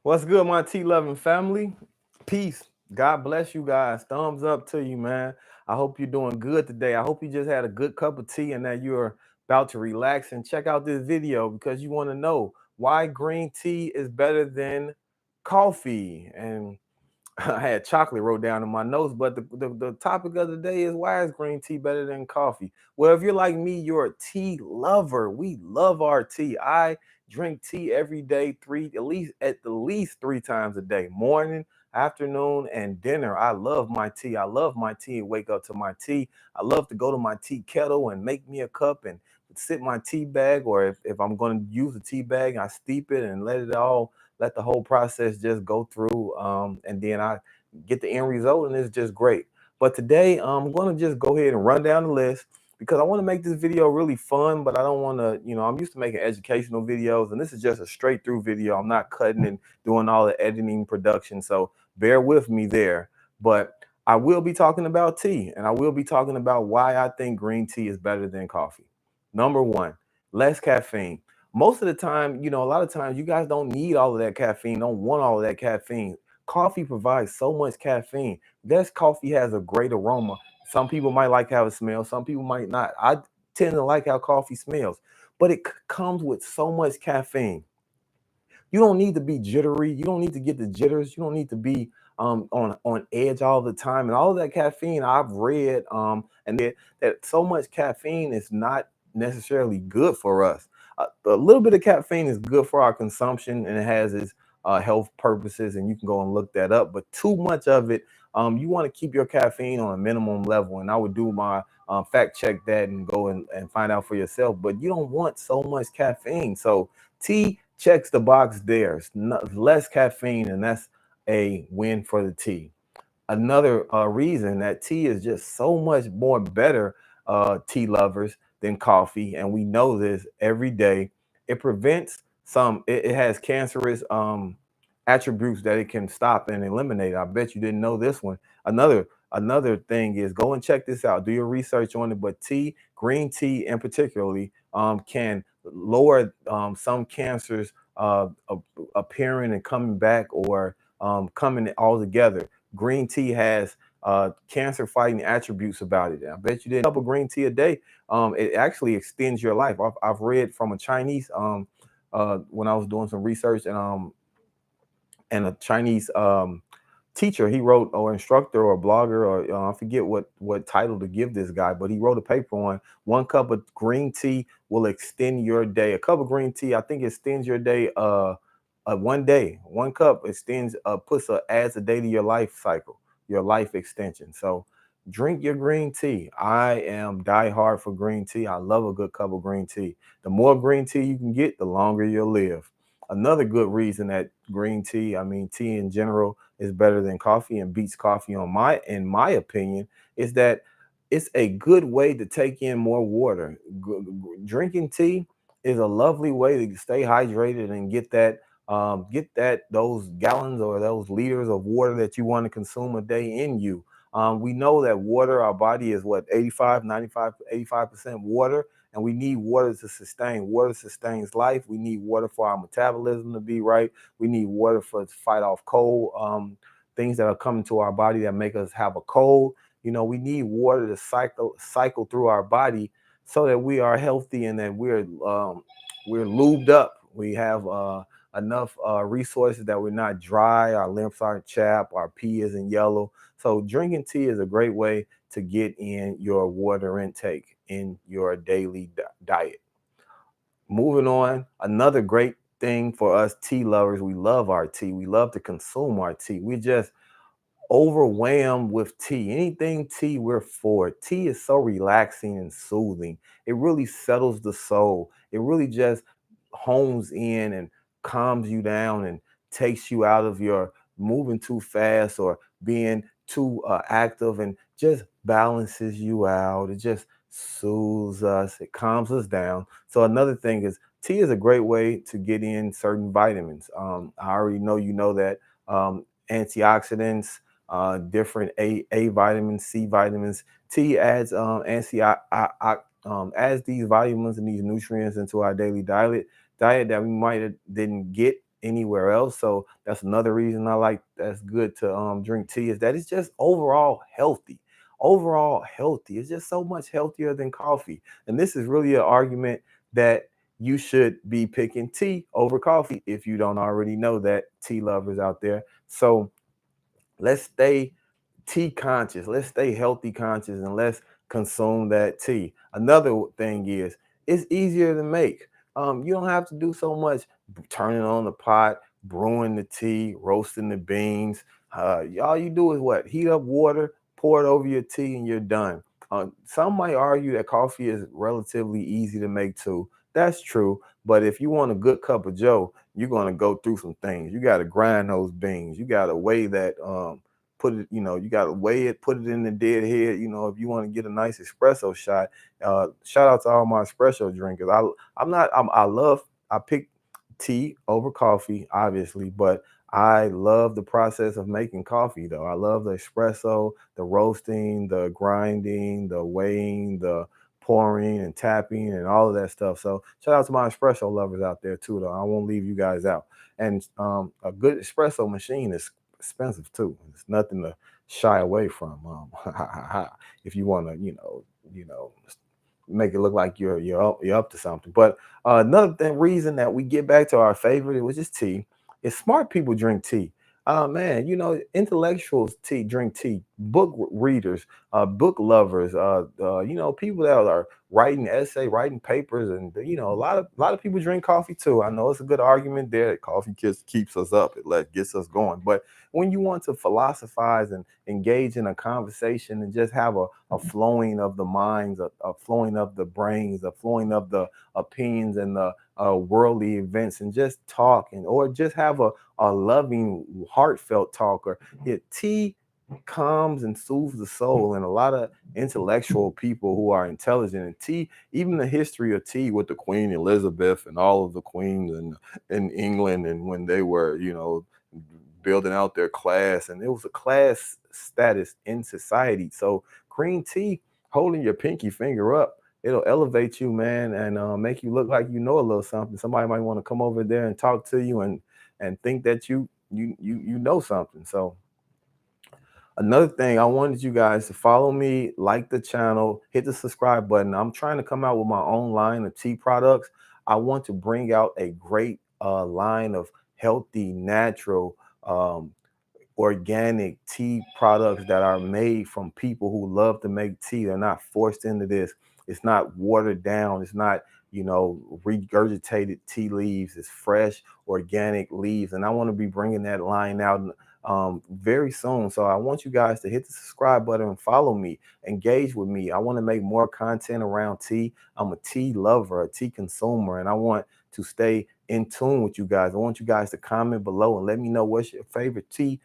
What's good, my tea loving family? Peace. God bless you guys. Thumbs up to you, man. I hope you're doing good today. I hope you just had a good cup of tea and that you're about to relax and check out this video because you want to know why green tea is better than coffee. And I had chocolate wrote down in my notes, but the topic of the day is why is green tea better than coffee? Well, if you're like me, you're a tea lover. We love our tea. I drink tea every day, at the least 3 times a day, morning, afternoon, and dinner. I love my tea. I love my tea and wake up to my tea. I love to go to my tea kettle and make me a cup and sit my tea bag, or if I'm going to use a tea bag, I steep it and let the whole process just go through, and then I get the end result, and it's just great. But today I'm going to just go ahead and run down the list because I want to make this video really fun, but I don't want to, I'm used to making educational videos, and this is just a straight through video. I'm not cutting and doing all the editing production, so bear with me there. But I will be talking about tea, and I will be talking about why I think green tea is better than coffee. Number one, less caffeine. Most of the time, a lot of times you guys don't need all of that caffeine, don't want all of that caffeine. Coffee provides so much caffeine. This coffee has a great aroma. Some people might like how it smells, some people might not. I tend to like how coffee smells, but it comes with so much caffeine. You don't need to be jittery. You don't need to get the jitters. You don't need to be on edge all the time. And all of that caffeine, I've read that so much caffeine is not necessarily good for us. A little bit of caffeine is good for our consumption, and it has its health purposes, and you can go and look that up. But too much of it, you want to keep your caffeine on a minimum level. And I would do my fact check that and go and find out for yourself. But you don't want so much caffeine. So tea checks the box there. It's less caffeine, and that's a win for the tea. Another reason that tea is just so much more better, tea lovers, than coffee, and we know this every day. It prevents it has cancerous attributes that it can stop and eliminate. I bet you didn't know this one. Another thing is, go and check this out. Do your research on it. But tea, green tea in particularly, can lower some cancers appearing and coming back, or coming all together. Green tea has cancer fighting attributes about it. I bet you did a cup of green tea a day. It actually extends your life. I've read from a Chinese, when I was doing some research, and a Chinese teacher. He wrote, or instructor, or blogger, or I forget what title to give this guy, but he wrote a paper on 1 cup of green tea will extend your day. A cup of green tea, I think, extends your day. One day, 1 cup extends, adds a day to your life cycle, your life extension. So drink your green tea. I am die hard for green tea. I love a good cup of green tea. The more green tea you can get, the longer you'll live. Another good reason that green tea, I mean tea in general, is better than coffee and beats coffee in my opinion, is that it's a good way to take in more water. Drinking tea is a lovely way to stay hydrated and get those gallons or those liters of water that you want to consume a day in you. We know that water, our body is what, 85, 95, 85% water, and we need water to sustain. Water sustains life. We need water for our metabolism to be right. We need water for to fight off cold, things that are coming to our body that make us have a cold. We need water to cycle through our body so that we are healthy and that we're lubed up. We have enough resources that we're not dry, our limbs aren't chapped, our pee isn't yellow. So drinking tea is a great way to get in your water intake in your daily diet. Moving on, another great thing for us tea lovers, we love our tea. We love to consume our tea. We just overwhelmed with tea. Anything tea, we're for. Tea is so relaxing and soothing. It really settles the soul. It really just homes in and calms you down and takes you out of your moving too fast or being too active, and just balances you out. It just soothes us. It calms us down. So another thing is, tea is a great way to get in certain vitamins. I already know you know that, antioxidants, different A vitamins, C vitamins. Tea adds adds these vitamins and these nutrients into our daily diet that we might have didn't get anywhere else. So that's another reason I like that's good to drink tea, is that it's just overall healthy. Overall healthy. It's just so much healthier than coffee. And this is really an argument that you should be picking tea over coffee if you don't already know that, tea lovers out there. So let's stay tea conscious. Let's stay healthy conscious and let's consume that tea. Another thing is it's easier to make. You don't have to do so much turning on the pot, brewing the tea, roasting the beans. All you do is what? Heat up water, pour it over your tea, and you're done. Some might argue that coffee is relatively easy to make too. That's true. But if you want a good cup of Joe, you're going to go through some things. You got to grind those beans. You got to weigh that put it, you got to weigh it, put it in the dead head. If you want to get a nice espresso shot, shout out to all my espresso drinkers. I pick tea over coffee, obviously, but I love the process of making coffee though. I love the espresso, the roasting, the grinding, the weighing, the pouring and tapping and all of that stuff. So shout out to my espresso lovers out there too, though. I won't leave you guys out. And a good espresso machine is expensive too. It's nothing to shy away from. If you want to, make it look like you're up to something. But another reason that we get back to our favorite, which is tea, is smart people drink tea. Man, intellectuals drink tea. Book readers, book lovers, people that are writing writing papers, and a lot of people drink coffee too. I know it's a good argument there that coffee just keeps us up, gets us going. But when you want to philosophize and engage in a conversation and just have a flowing of the minds, a flowing of the brains, a flowing of the opinions and the worldly events, and just talk, or just have a loving, heartfelt talk, or tea calms and soothes the soul. And a lot of intellectual people who are intelligent, and tea, even the history of tea with the Queen Elizabeth and all of the queens in England, and when they were, building out their class, and it was a class status in society. So green tea, holding your pinky finger up, it'll elevate you, man, and make you look like you know a little something. Somebody might want to come over there and talk to you and think that you know something. So another thing, I wanted you guys to follow me, like the channel, hit the subscribe button. I'm trying to come out with my own line of tea products. I want to bring out a great line of healthy, natural, um, organic tea products that are made from people who love to make tea. They're not forced into this. It's not watered down. It's not, regurgitated tea leaves. It's fresh, organic leaves. And I want to be bringing that line out very soon. So I want you guys to hit the subscribe button and follow me, engage with me. I want to make more content around tea. I'm a tea lover, a tea consumer, and I want to stay in tune with you guys. I want you guys to comment below and let me know what's your favorite tea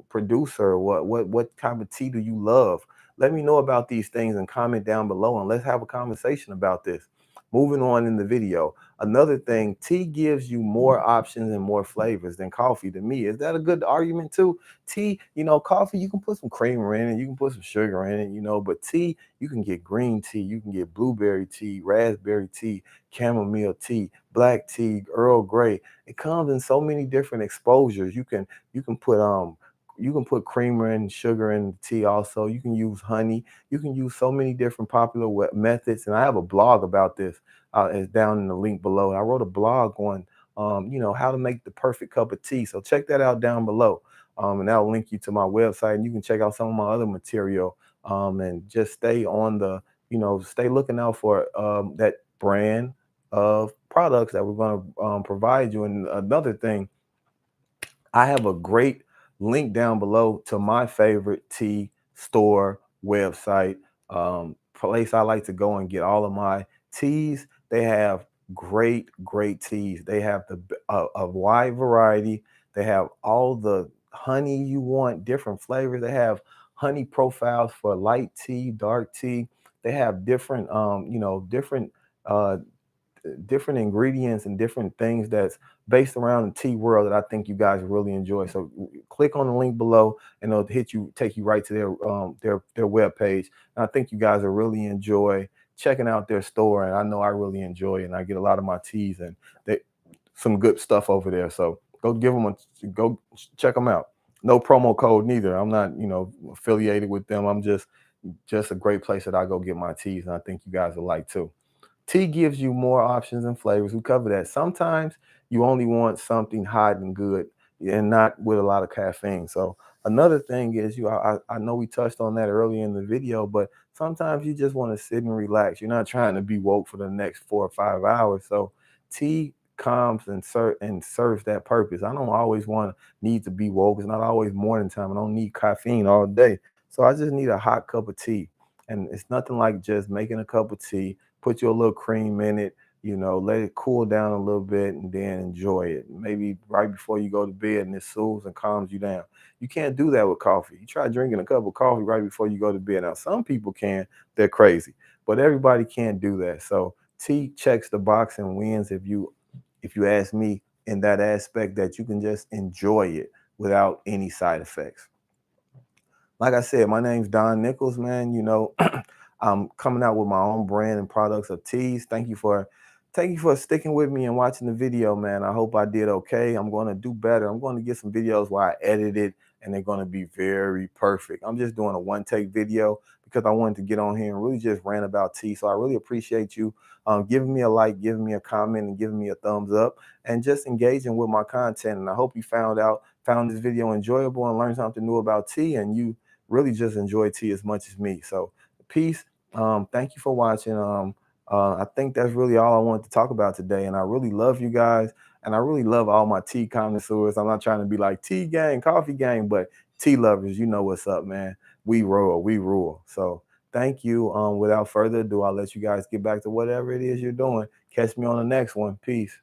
producer. What kind of tea do you love? Let me know about these things and comment down below, and let's have a conversation about this. Moving on in the video, another thing, tea gives you more options and more flavors than coffee to me. Is that a good argument too? Tea, coffee, you can put some creamer in it, you can put some sugar in it, but tea, you can get green tea, you can get blueberry tea, raspberry tea, chamomile tea, black tea, Earl Grey. It comes in so many different exposures. You can put creamer and sugar in the tea also. You can use honey. You can use so many different popular methods. And I have a blog about this. It's down in the link below. I wrote a blog on, how to make the perfect cup of tea. So check that out down below. And that'll link you to my website. And you can check out some of my other material. And just stay looking out for that brand of products that we're going to provide you. And another thing, I have a great link down below to my favorite tea store website, place I like to go and get all of my teas. They have great teas. They have a wide variety. They have all the honey you want, different flavors. They have honey profiles for light tea, dark tea. They have uh, different ingredients and different things that's based around the tea world that I think you guys really enjoy. So click on the link below and it'll take you right to their web page. And I think you guys will really enjoy checking out their store. And I know I really enjoy it, and I get a lot of my teas, and they some good stuff over there. So go give them go check them out. No promo code neither. I'm not, affiliated with them. I'm just a great place that I go get my teas, and I think you guys will like too. Tea gives you more options and flavors. We cover that. Sometimes you only want something hot and good and not with a lot of caffeine. So another thing is I know we touched on that earlier in the video, but sometimes you just want to sit and relax. You're not trying to be woke for the next 4 or 5 hours. So tea calms and serves that purpose. I don't always need to be woke. It's not always morning time. I don't need caffeine all day. So I just need a hot cup of tea. And it's nothing like just making a cup of tea, put your little cream in it, let it cool down a little bit and then enjoy it. Maybe right before you go to bed, and it soothes and calms you down. You can't do that with coffee. You try drinking a cup of coffee right before you go to bed. Now, some people can, they're crazy, but everybody can't do that. So tea checks the box and wins if you ask me, in that aspect that you can just enjoy it without any side effects. Like I said, my name's Don Nichols, man. I'm coming out with my own brand and products of teas. Thank you for sticking with me and watching the video, man. I hope I did okay. I'm going to do better. I'm going to get some videos where I edit it and they're going to be very perfect. I'm just doing a one take video because I wanted to get on here and really just rant about tea. So I really appreciate you giving me a like, giving me a comment, and giving me a thumbs up, and just engaging with my content. And I hope you found this video enjoyable and learned something new about tea, and you really just enjoy tea as much as me. So peace. Thank you for watching. I think that's really all I wanted to talk about today. And I really love you guys. And I really love all my tea connoisseurs. I'm not trying to be like tea gang, coffee gang, but tea lovers, you know what's up, man. We roll, we rule. So thank you. Without further ado, I'll let you guys get back to whatever it is you're doing. Catch me on the next one. Peace.